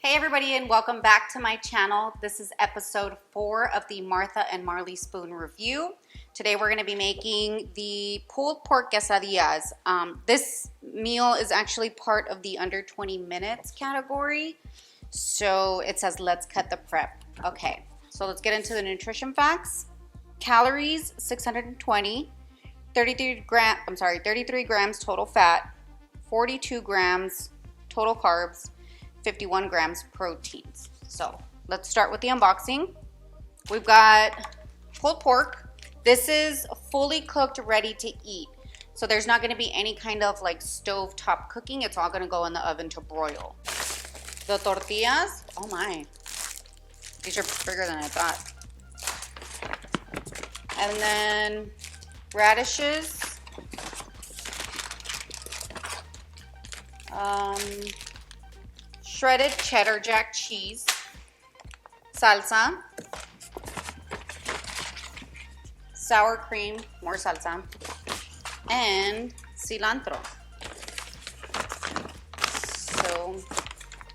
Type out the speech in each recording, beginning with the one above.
Hey everybody, and welcome back to my channel. This is episode 4 of the Martha and Marley spoon review. Today we're going to be making the pulled pork quesadillas. This meal is actually part of the under 20 minutes category. So it says let's cut the prep. Okay, so let's get into the nutrition facts. Calories 620, 33 grams total fat, 42 grams total carbs, 51 grams proteins. So let's start with the unboxing. We've got pulled pork. This is fully cooked, ready to eat. So there's not going to be any kind of like stove top cooking. It's all going to go in the oven to broil. The tortillas, oh my, these are bigger than I thought. And then radishes, shredded cheddar jack cheese, salsa, sour cream, more salsa, and cilantro. So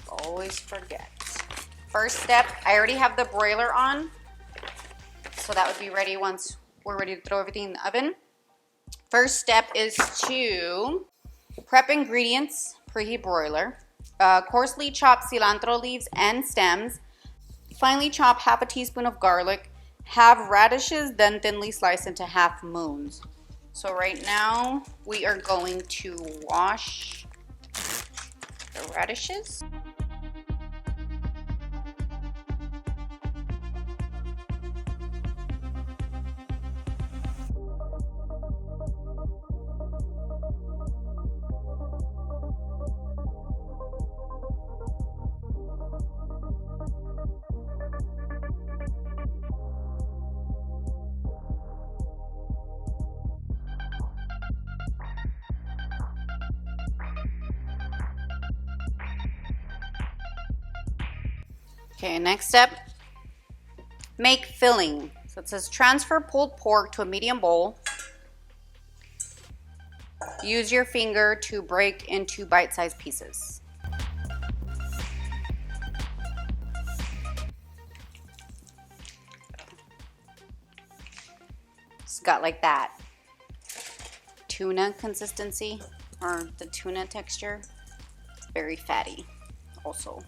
always forget. First step, I already have the broiler on, so that would be ready once we're ready to throw everything in the oven. First step is to prep ingredients, preheat broiler. Coarsely chop cilantro leaves and stems. Finely chop half a teaspoon of garlic. Have radishes, then thinly slice into half moons. So right now we are going to wash the radishes. Okay, next step, make filling. So it says transfer pulled pork to a medium bowl. Use your finger to break into bite-sized pieces. It's got like that tuna consistency, or the tuna texture. It's very fatty also.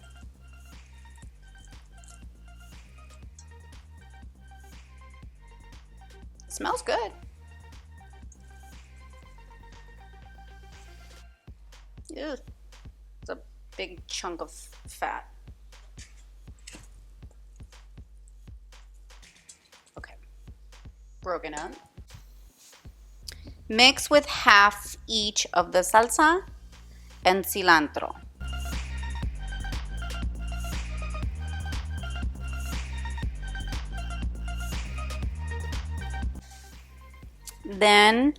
Smells good. Ew. It's a big chunk of fat. Okay. Broken up. Mix with half each of the salsa and cilantro. Then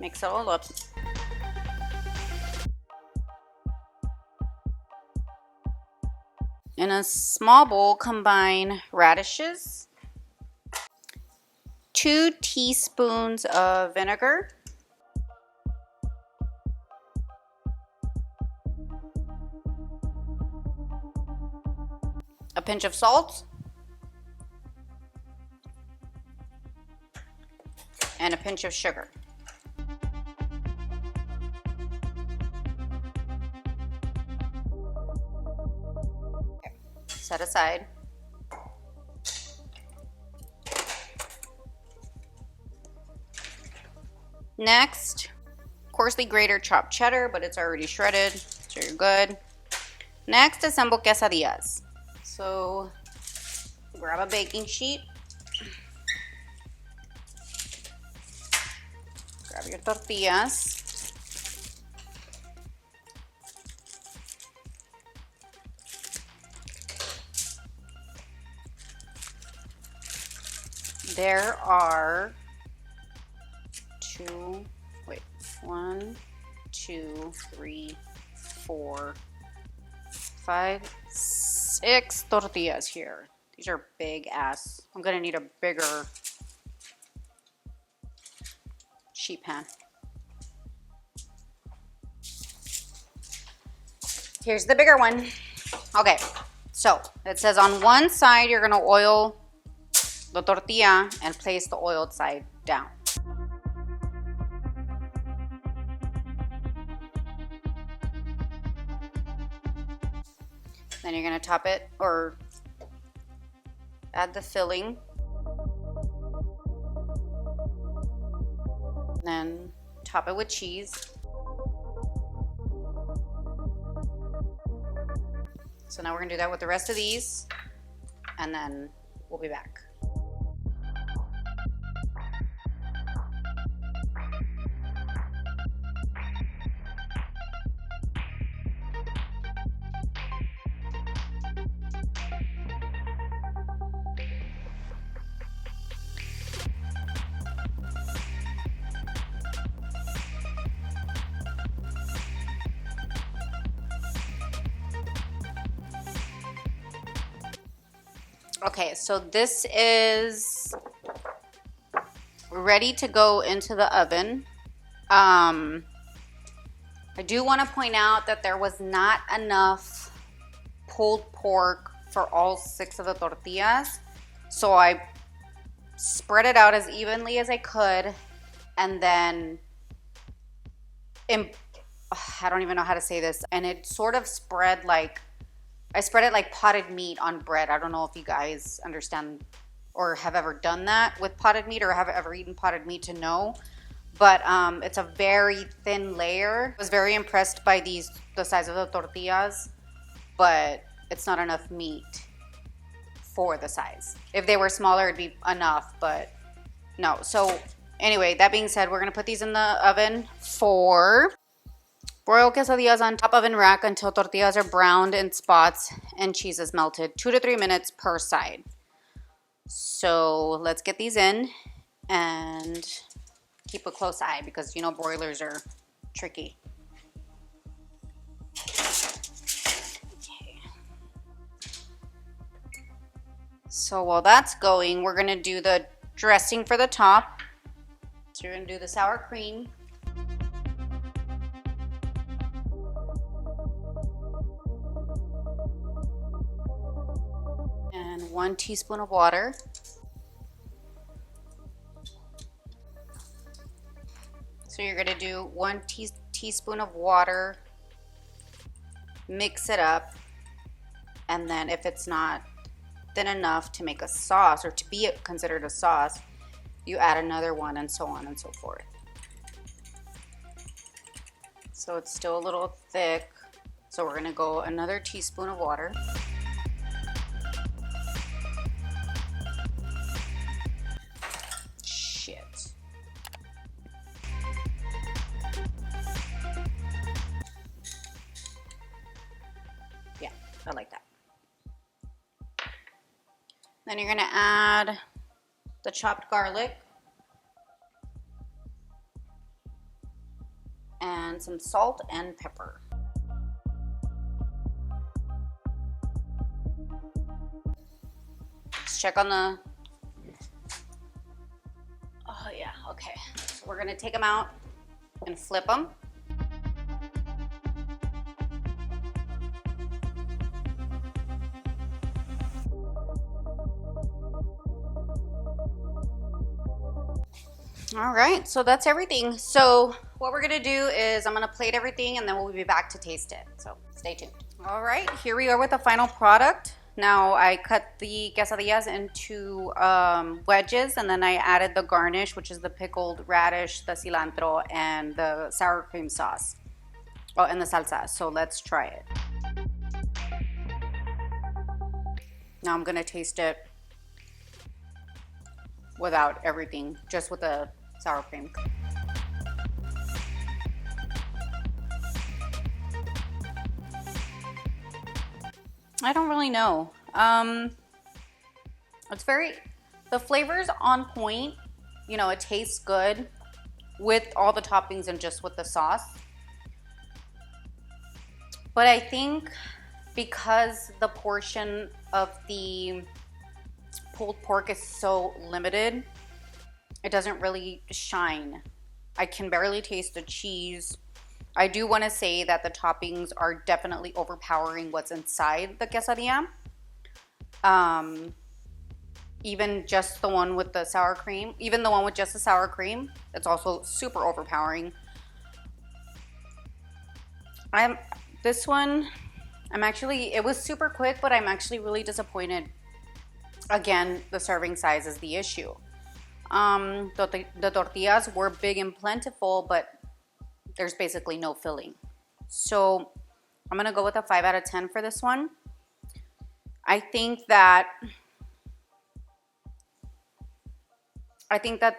mix it all up. In a small bowl, combine radishes, 2 teaspoons of vinegar, a pinch of salt, and a pinch of sugar. Okay. Set aside. Next, coarsely grated chopped cheddar, but it's already shredded, so you're good. Next, assemble quesadillas. So grab a baking sheet. Grab your tortillas. There are 1, 2, 3, 4, 5, 6 tortillas here. These are big ass. I'm gonna need a bigger sheet pan. Here's the bigger one. Okay, so it says on one side you're gonna oil the tortilla and place the oiled side down. Then you're gonna top it or add the filling. Then top it with cheese. So now we're gonna do that with the rest of these, and then we'll be back. Okay, so this is ready to go into the oven. I do want to point out that there was not enough pulled pork for all 6 of the tortillas. So I spread it out as evenly as I could, and then I don't even know how to say this, and it sort of spread like, I spread it like potted meat on bread. I don't know if you guys understand or have ever done that with potted meat or have ever eaten potted meat to know. But it's a very thin layer. I was very impressed by the size of the tortillas, but it's not enough meat for the size. If they were smaller, it'd be enough, but no. So anyway, that being said, we're gonna put these in the oven for broil quesadillas on top oven rack until tortillas are browned in spots and cheese is melted. 2 to 3 minutes per side. So let's get these in and keep a close eye because you know broilers are tricky. Okay. So while that's going, we're gonna do the dressing for the top. So you're gonna do the sour cream. And 1 teaspoon of water. So you're gonna do 1 teaspoon of water, mix it up, and then if it's not thin enough to make a sauce or to be considered a sauce, you add another one and so on and so forth. So it's still a little thick, so we're gonna go another teaspoon of water. I like that. Then you're gonna add the chopped garlic and some salt and pepper. Just check on the, oh yeah, okay. So we're gonna take them out and flip them. All right, so that's everything. So what we're gonna do is I'm gonna plate everything and then we'll be back to taste it. So stay tuned. All right, here we are with the final product. Now I cut the quesadillas into wedges and then I added the garnish, which is the pickled radish, the cilantro, and the sour cream sauce. Oh, and the salsa. So let's try it. Now I'm gonna taste it without everything, just with the sour cream. I don't really know. It's the flavor's on point. You know, it tastes good with all the toppings and just with the sauce. But I think because the portion of the pulled pork is so limited, it doesn't really shine. I can barely taste the cheese I do want to say that the toppings are definitely overpowering what's inside the quesadilla. Even just the one with the sour cream, even the one with just the sour cream, it's also super overpowering. This one, it was super quick, but I'm actually really disappointed. Again, the serving size is the issue. The tortillas were big and plentiful, but there's basically no filling. So I'm gonna go with a 5 out of 10 for this one. I think that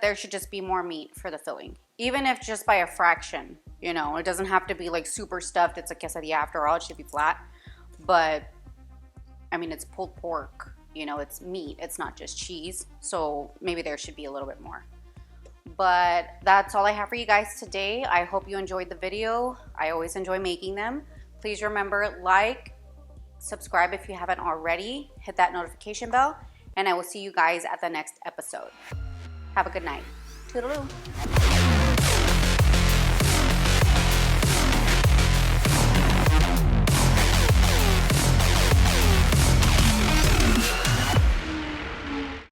there should just be more meat for the filling, even if just by a fraction. You know, it doesn't have to be like super stuffed. It's a quesadilla after all. It should be flat. But I mean, it's pulled pork. You know, it's meat. It's not just cheese. So maybe there should be a little bit more. But that's all I have for you guys today. I hope you enjoyed the video. I always enjoy making them. Please remember, like, subscribe if you haven't already. Hit that notification bell. And I will see you guys at the next episode. Have a good night. Toodaloo.